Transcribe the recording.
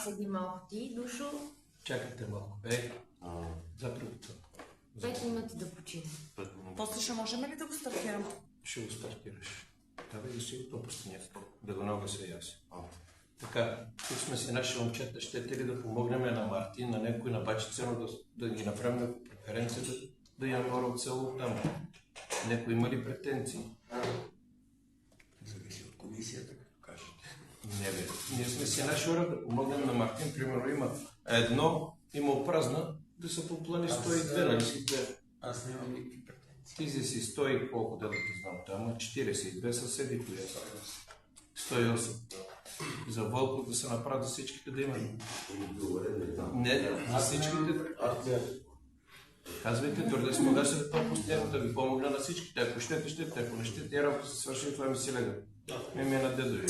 седи малко ти, Душо. Чакайте малко. Запригото. 5 минути да почина. После ще можем ли да го стартираме? Ще го стартираш. Давай да си го пусти да го нагася и аз. Така, тук сме си наши момчета. Щете ли да помогнем на Мартин, на някой, на бачица, да ги направим преференция, да имаме хора от село там. Някой има ли претенции? Зависи от комисията, като кажете. Не бе. Ние сме си наши хора да помогнем на Мартин. Примерно има празна, да са по плани 102, нали си две? Аз нямам никакви претенции. Ти си 100 и колко да те знам там, 42 съседи, коя са. 108. За Вълков да се направят за всичките да има. Не, за всичките. Казвайте, твърде сме да се по-постоянно да ви помогна на всичките. Ако щете, ако не щете, работа се свърши, това ми си лега. Ми е на дедовия.